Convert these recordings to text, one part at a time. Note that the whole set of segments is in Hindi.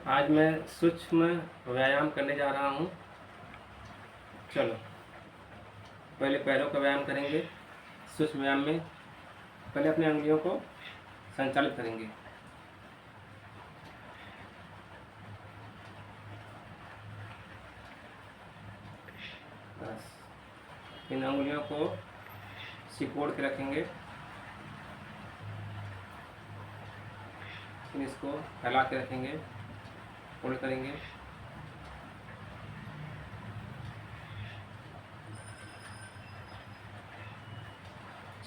आज मैं सूक्ष्म व्यायाम करने जा रहा हूँ। चलो पहले पैरों का व्यायाम करेंगे। सूक्ष्म व्यायाम में पहले अपने अंगुलियों को संचालित करेंगे। बस इन अंगुलियों को सिकोड़ के रखेंगे। फिर इसको फैला के रखेंगे, फोल्ड करेंगे।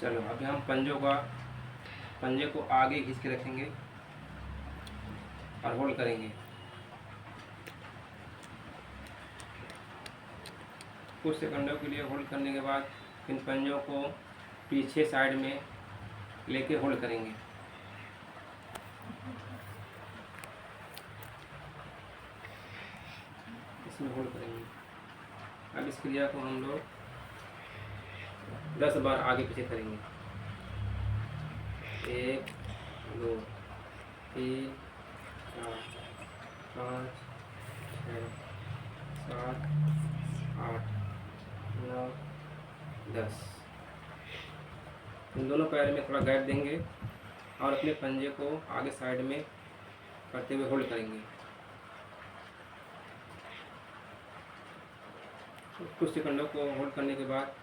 चलो अभी हम पंजे को आगे खींच के रखेंगे और होल्ड करेंगे। कुछ सेकंडों के लिए होल्ड करने के बाद इन पंजों को पीछे साइड में लेके होल्ड करेंगे। इसमें होल्ड करेंगे। अब इस क्रिया को हम लोग 10 बार आगे पीछे करेंगे। 1 2 3 4 5 6 7 8 9 10। इन दोनों पैर में थोड़ा गैप देंगे और अपने पंजे को आगे साइड में करते हुए होल्ड करेंगे। कुछ सेकंडों को होल्ड करने के बाद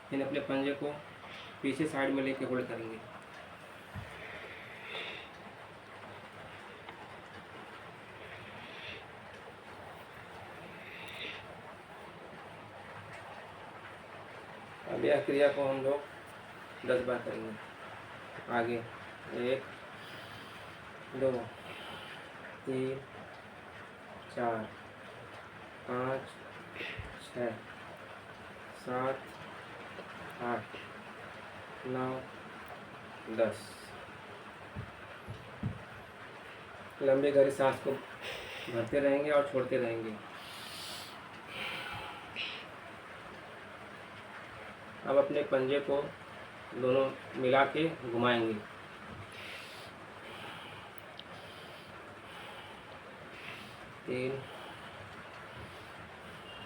फिर अपने पंजे को पीछे साइड में लेके होल्ड करेंगे। अब यह क्रिया को हम लोग 10 बार करेंगे। आगे 1 2 3 4 5 6 7 8 9 10। लंबी गहरी सांस को भरते रहेंगे और छोड़ते रहेंगे। अब अपने पंजे को दोनों मिला के घुमाएंगे। तीन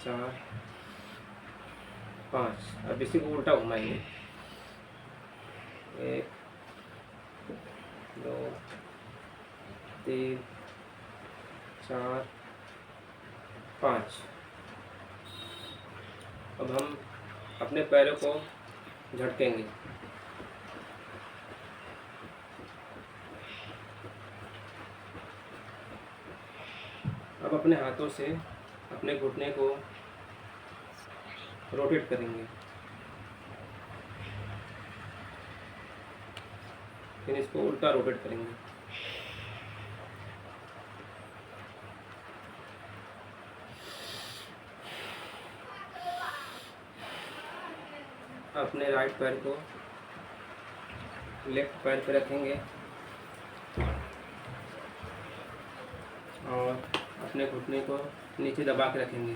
4 5। अब इसी को उल्टा घुमाएंगे। 1 2 3 4 5। अब हम अपने पैरों को झटकेंगे। अब अपने हाथों से अपने घुटने को रोटेट करेंगे। फिर इसको उल्टा रोटेट करेंगे। अपने राइट पैर को लेफ्ट पैर पर रखेंगे और अपने घुटने को नीचे दबा के रखेंगे।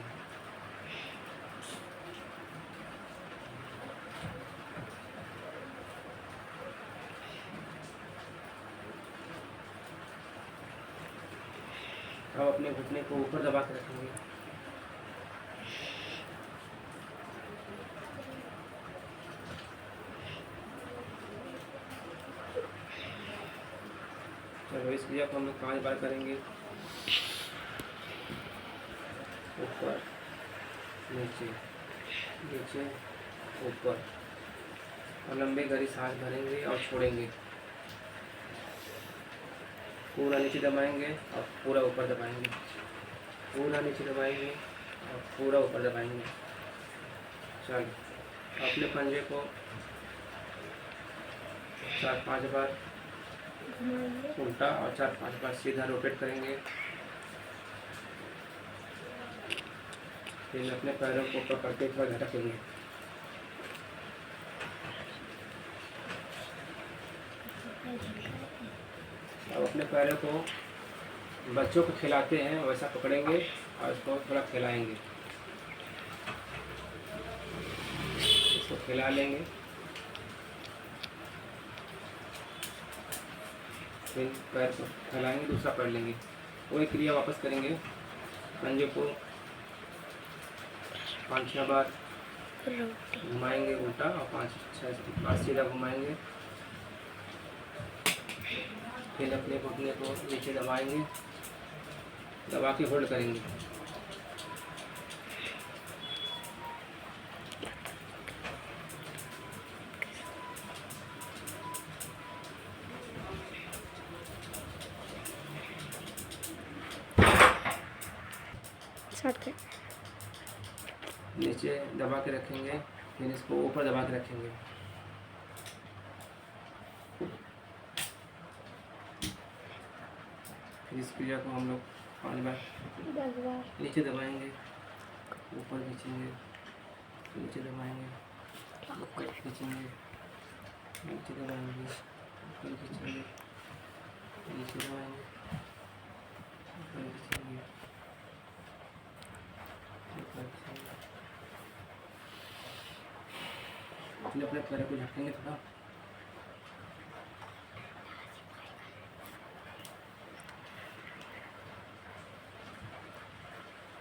अब अपने घुटने को ऊपर दबा के रखेंगे। चलो इस क्रिया को हम लोग 5 बार करेंगे। ऊपर नीचे नीचे ऊपर और लंबी गहरी सांस भरेंगे और छोड़ेंगे। पूरा नीचे दबाएंगे और पूरा ऊपर दबाएंगे। पूरा नीचे दबाएंगे और पूरा ऊपर दबाएंगे। चलो अपने पंजे को 4-5 बार उल्टा और 4-5 बार सीधा रोटेट करेंगे। फिर अपने पैरों को ऊपर करके थोड़ा झटकेंगे। अब अपने पैरों को बच्चों को खिलाते हैं वैसा पकड़ेंगे और इसको थोड़ा खिलाएंगे। इसको खिला लेंगे। फिर पैर को फैलाएंगे, दूसरा पैर लेंगे। वही क्रिया वापस करेंगे। पंजे को 5-6 बार घुमाएंगे उल्टा और 5-6 बार सीधा घुमाएंगे। फिर अपने घुटने को नीचे दबाएंगे, दबा के होल्ड करेंगे। नीचे दबा के रखेंगे, फिर इसको ऊपर दबा के रखेंगे। फिर इस क्रिया को हम लोग 5 बार नीचे दबाएंगे, ऊपर खींचेंगे, नीचे दबाएंगे, ऊपर खींचेंगे, नीचे दबाएंगे, ऊपर खींचेंगे, नीचे दबाएंगे, ऊपर खींचेंगे, ऊपर खींचेंगे। अपने अपने पैर को झटकेंगे थोड़ा।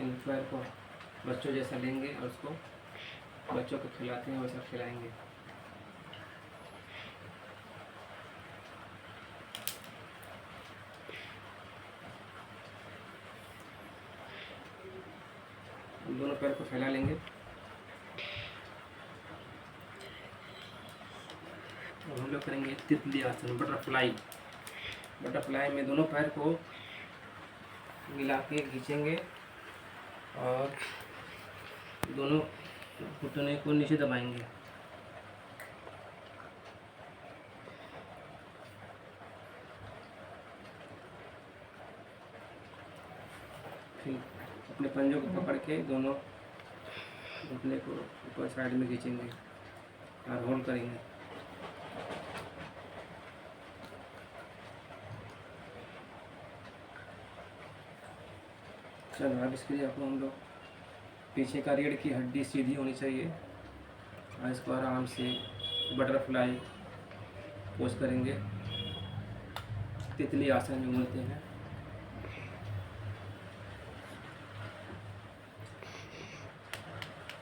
इन पैर को बच्चों जैसा लेंगे और उसको बच्चों को खिलाते हैं वैसा खिलाएंगे। दोनों पैर को फैला लेंगे और हम लोग करेंगे तितली आसन, बटरफ्लाई। बटरफ्लाई में दोनों पैर को मिला के खींचेंगे और दोनों घुटने को नीचे दबाएंगे। फिर अपने पंजों को पकड़ के दोनों घुटने को ऊपर साइड में खींचेंगे और होल्ड करेंगे। चलो अब इसके लिए आपको हम लोग पीछे का रीढ़ की हड्डी सीधी होनी चाहिए और इसको आराम से बटरफ्लाई पोज करेंगे, तितली आसन जो बोलते हैं।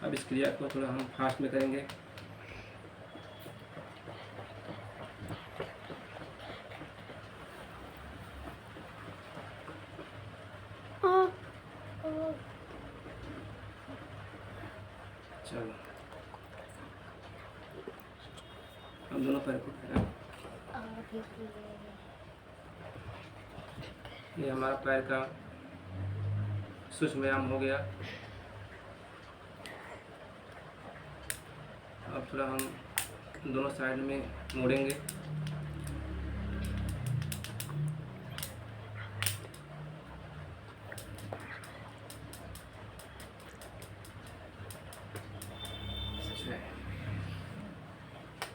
अब इस क्रिया को थोड़ा हम फास्ट में करेंगे। चलो हम दोनों पैर को ये हमारा पैर का सूक्ष्म व्यायाम हो गया। अब थोड़ा हम दोनों साइड में मोड़ेंगे।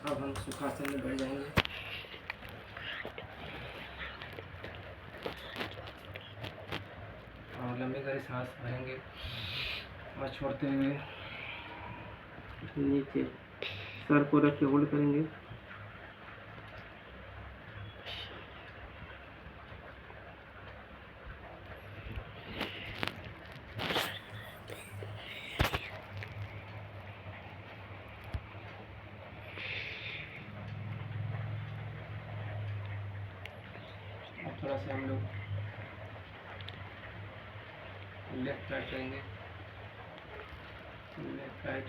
अब हम सुखासन में बैठ जाएंगे। और लंबी गहरी सांस भरेंगे और छोड़ते हुए नीचे सर को रख के होल्ड करेंगे। थोड़ा सा हम लोग लेफ्ट राइट करेंगे, लेफ्ट राइट।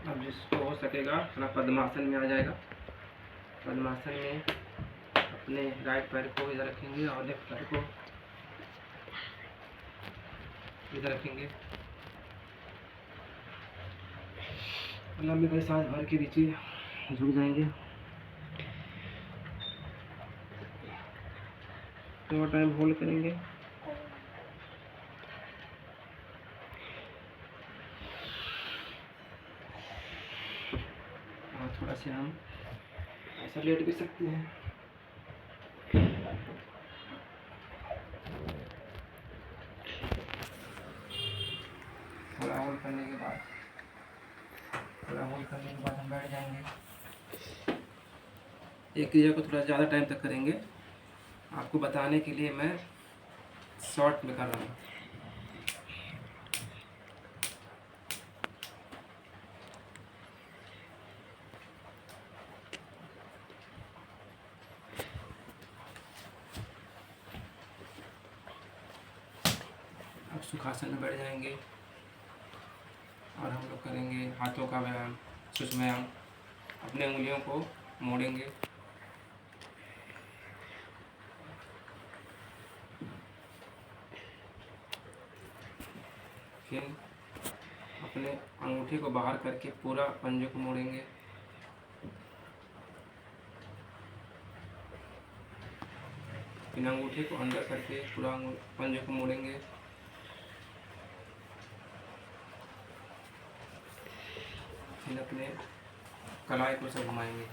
अब जिसको हो सकेगा थोड़ा पद्मासन में आ जाएगा। पद्मासन में अपने राइट पैर को इधर रखेंगे और लेफ्ट पैर को इधर रखेंगे। लंबी गहरी सांस भर के नीचे झुक जाएंगे। थोड़ा टाइम होल्ड करेंगे। और थोड़ा से हम ऐसा लेट भी सकते हैं। थोड़ा होल्ड करने के बाद हम बैठ जाएंगे। एक क्रिया को थोड़ा ज़्यादा टाइम तक करेंगे, आपको बताने के लिए मैं शॉर्ट में कर रहा हूँ। अब सुखासन में बैठ जाएंगे और हम लोग करेंगे हाथों का व्यायाम, सूक्ष्म व्यायाम। अपने उंगलियों को मोड़ेंगे, फिर अपने अंगूठे को बाहर करके पूरा पंजे को मोड़ेंगे, फिर अंगूठे को अंदर करके पूरा पंजे को मोड़ेंगे, फिर अपने कलाई को सब घुमाएंगे,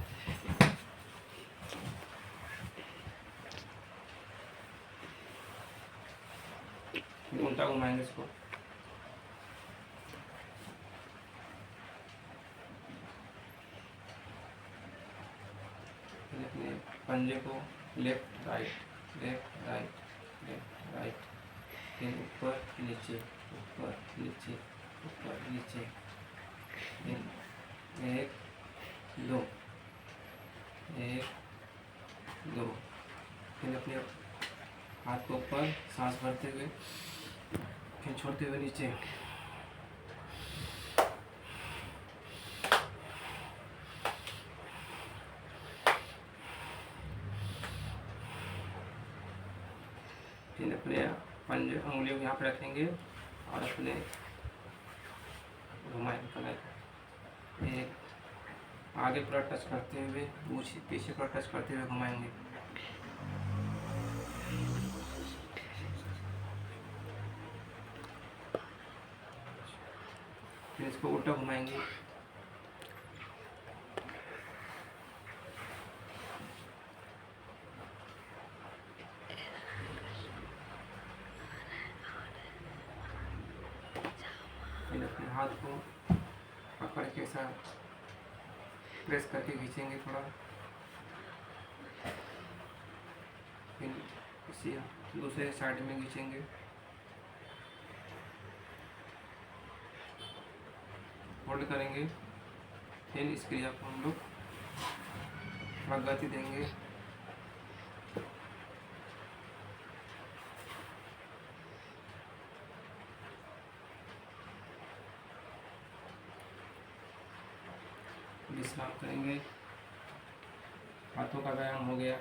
फिर उल्टा घुमाएंगे इसको, फिर अपने पंजे को left right left right left right, फिर ऊपर नीचे ऊपर नीचे ऊपर नीचे, फिर एक दो एक दो, फिर अपने हाथ को ऊपर सांस भरते हुए फिर छोड़ते हुए नीचे, फिर अपने पंजे उंगलियों को यहाँ पर रखेंगे और अपने घुमाएंगे कलाई को, एक आगे पूरा टच करते हुए पीछे पूरा टच करते हुए घुमाएंगे, फिर इसको उल्टा घुमाएंगे, फिर अपने हाथ को पकड़ के साथ प्रेस करके खींचेंगे थोड़ा, फिर इसी दूसरे साइड में खींचेंगे, होल्ड करेंगे, फिर इस क्रिया को हम लोग थोड़ा गति देंगे, विश्राम करेंगे। हाथों का व्यायाम हो गया,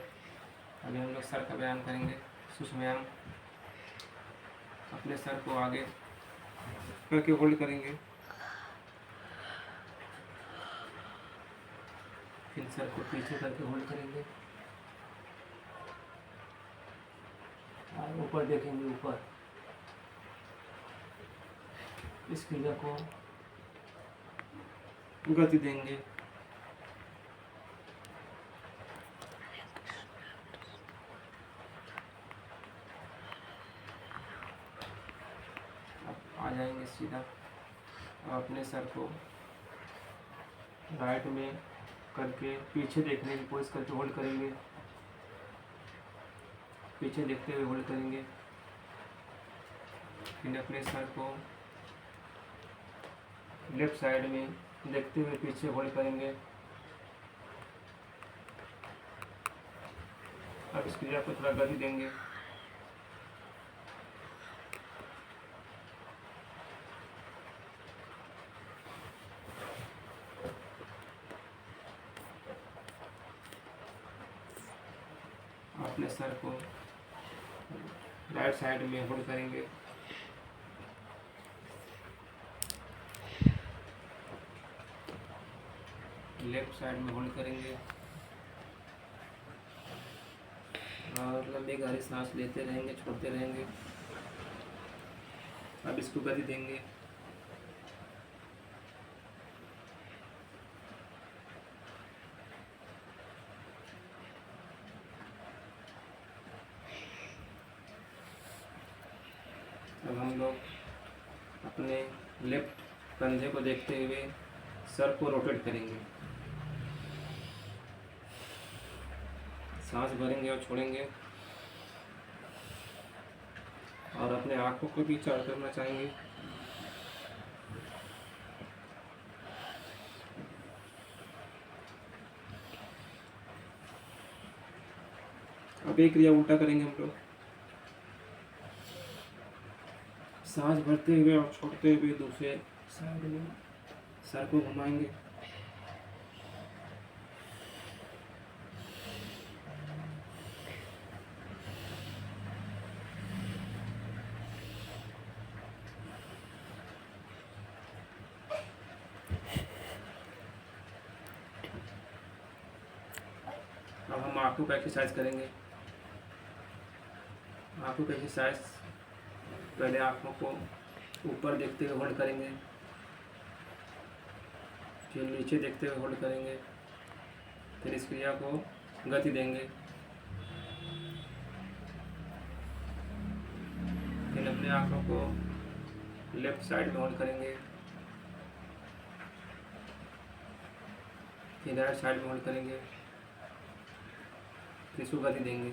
अभी हम लोग सर का व्यायाम करेंगे, सूक्ष्म व्यायाम। अपने सर को आगे करके होल्ड करेंगे, फिर सर को पीछे करके होल्ड करेंगे और ऊपर देखेंगे, ऊपर इस क्रिया को गति देंगे, आ जाएंगे सीधा और अपने सर को राइट में करके पीछे देखने की कोशिश करके होल्ड करेंगे, पीछे देखते हुए होल्ड करेंगे, फिर अपने सर को लेफ्ट साइड में देखते हुए पीछे होल्ड करेंगे। अब इस क्रिया को थोड़ा गति देंगे, अपने सर को राइट साइड में होल्ड करेंगे, लेफ्ट साइड में होल्ड करेंगे और लंबी गहरी सांस लेते रहेंगे, छोड़ते रहेंगे। अब इसको गति देंगे, अब हम लोग अपने लेफ्ट कंधे को देखते हुए सर को रोटेट करेंगे, सांस भरेंगे और छोड़ेंगे, और अपने आँखों को भी चालू करना चाहेंगे। अब एक क्रिया उल्टा करेंगे हम लोग। सांस भरते हुए और छोड़ते हुए दूसरे साइड में सर को घुमाएंगे। अब हम आँखों का एक्सरसाइज करेंगे। आँखों का एक्सरसाइज, पहले आँखों को ऊपर देखते हुए होल्ड करेंगे, फिर नीचे देखते हुए होल्ड करेंगे, फिर इस क्रिया को गति देंगे। फिर अपने आँखों को लेफ्ट साइड में होल्ड करेंगे, फिर राइट साइड में होल्ड करेंगे, फिर इसको गति देंगे।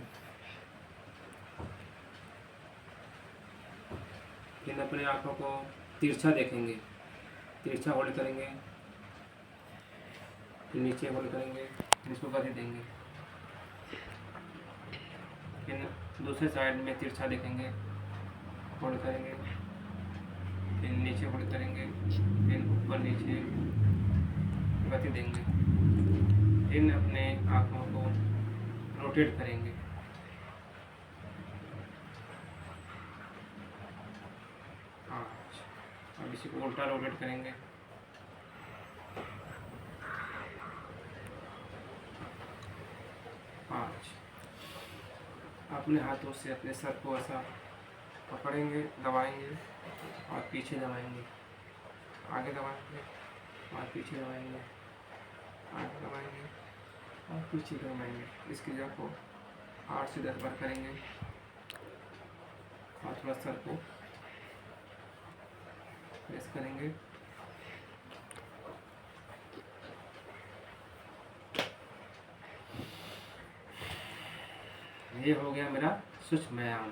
फिर अपने आँखों को तिरछा देखेंगे, तिरछा होल्ड करेंगे, फिर नीचे होल्ड करेंगे, फिर इसको गति देंगे। फिर दूसरे साइड में तिरछा देखेंगे, होल्ड करेंगे, फिर नीचे होल्ड करेंगे, फिर ऊपर नीचे गति देंगे। फिर अपने आँखों को रोटेट करेंगे। अब इसी को उल्टा रोटेट करेंगे। अपने हाथों से अपने सर को ऐसा पकड़ेंगे, दबाएंगे और पीछे दबाएंगे, आगे दबाएंगे और पीछे दबाएंगे, आगे दबाएंगे और पीछे दबाएंगे। इस क्रिया को 8 से 10 बार करेंगे और थोड़ा सर को प्रेस करेंगे। ये हो गया मेरा सूक्ष्म व्यायाम।